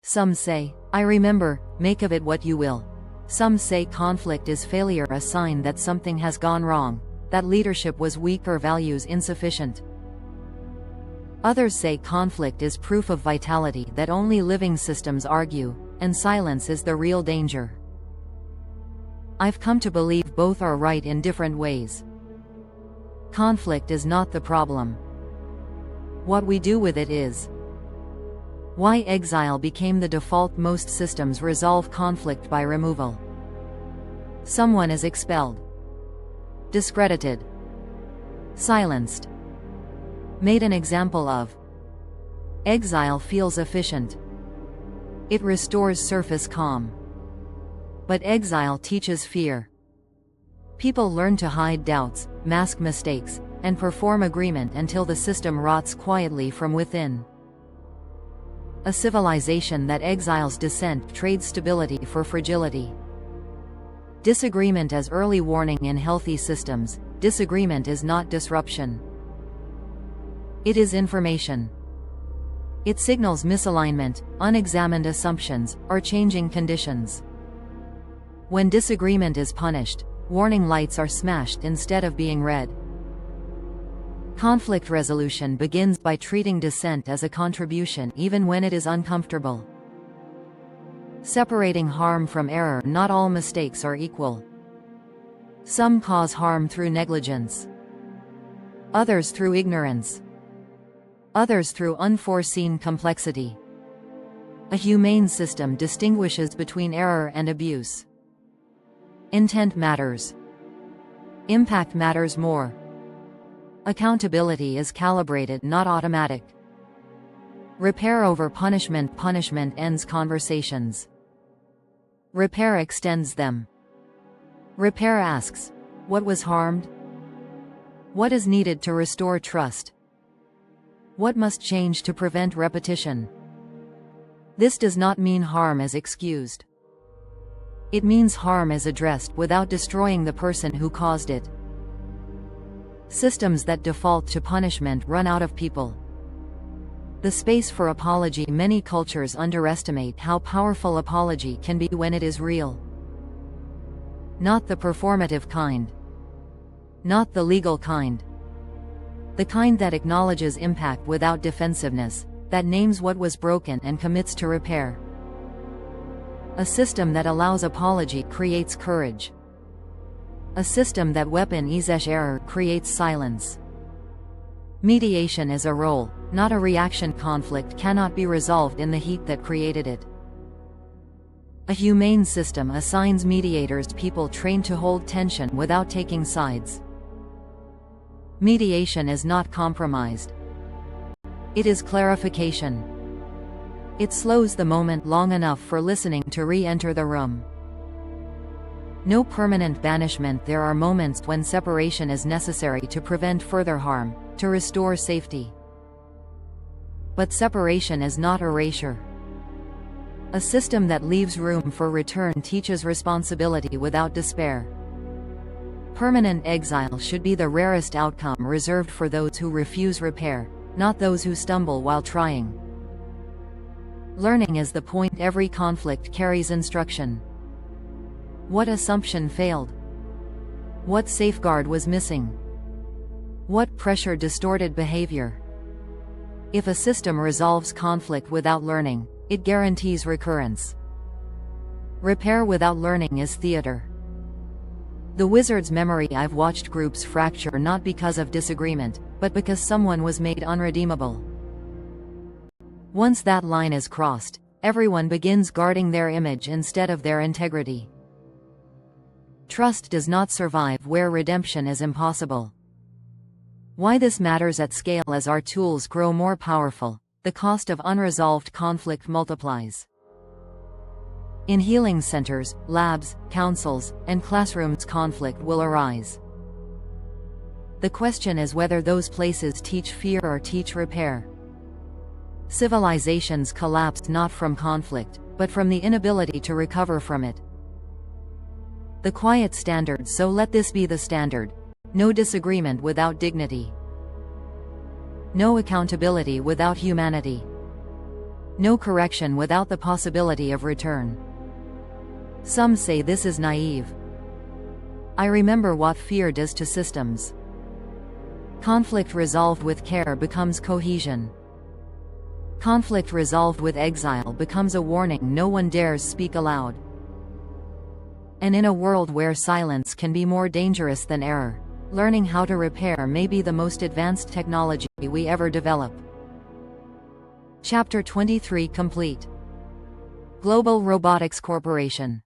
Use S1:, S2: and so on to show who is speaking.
S1: Some say, I remember, make of it what you will. Some say conflict is failure, a sign that something has gone wrong, that leadership was weak or values insufficient. Others say conflict is proof of vitality, that only living systems argue, and silence is the real danger. I've come to believe both are right in different ways. Conflict is not the problem. What we do with it is. Why exile became the default. Most systems resolve conflict by removal. Someone is expelled, discredited, silenced, made an example of. Exile feels efficient. It restores surface calm. But exile teaches fear. People learn to hide doubts, mask mistakes, and perform agreement until the system rots quietly from within. A civilization that exiles dissent trades stability for fragility. Disagreement as early warning. In healthy systems, disagreement is not disruption. It is information. It signals misalignment, unexamined assumptions, or changing conditions. When disagreement is punished, warning lights are smashed instead of being read. Conflict resolution begins by treating dissent as a contribution even when it is uncomfortable. Separating harm from error. Not all mistakes are equal. Some cause harm through negligence. Others through ignorance. Others through unforeseen complexity. A humane system distinguishes between error and abuse. Intent matters. Impact matters more. Accountability is calibrated, not automatic. Repair over punishment. Punishment ends conversations. Repair extends them. Repair asks, what was harmed? What is needed to restore trust? What must change to prevent repetition? This does not mean harm is excused. It means harm is addressed without destroying the person who caused it. Systems that default to punishment run out of people. The space for apology. Many cultures underestimate how powerful apology can be when it is real. Not the performative kind. Not the legal kind. The kind that acknowledges impact without defensiveness, that names what was broken and commits to repair. A system that allows apology creates courage. A system that weaponizes error creates silence. Mediation is a role, not a reaction. Conflict cannot be resolved in the heat that created it. A humane system assigns mediators, people trained to hold tension without taking sides. Mediation is not compromised. It is clarification. It slows the moment long enough for listening to re-enter the room. No permanent banishment. There are moments when separation is necessary to prevent further harm, to restore safety. But separation is not erasure. A system that leaves room for return teaches responsibility without despair. Permanent exile should be the rarest outcome, reserved for those who refuse repair, not those who stumble while trying. Learning is the point. Every conflict carries instruction. What assumption failed? What safeguard was missing? What pressure distorted behavior? If a system resolves conflict without learning, it guarantees recurrence. Repair without learning is theater. The wizard's memory. I've watched groups fracture not because of disagreement, but because someone was made unredeemable. Once that line is crossed, everyone begins guarding their image instead of their integrity. Trust does not survive where redemption is impossible. Why this matters at scale. As our tools grow more powerful, the cost of unresolved conflict multiplies. In healing centers, labs, councils, and classrooms, conflict will arise. The question is whether those places teach fear or teach repair. Civilizations collapse not from conflict, but from the inability to recover from it. The quiet standard. So let this be the standard. No disagreement without dignity. No accountability without humanity. No correction without the possibility of return. Some say this is naive. I remember what fear does to systems. Conflict resolved with care becomes cohesion. Conflict resolved with exile becomes a warning no one dares speak aloud. And in a world where silence can be more dangerous than error, learning how to repair may be the most advanced technology we ever develop. Chapter 23 complete. Global Robotics Corporation.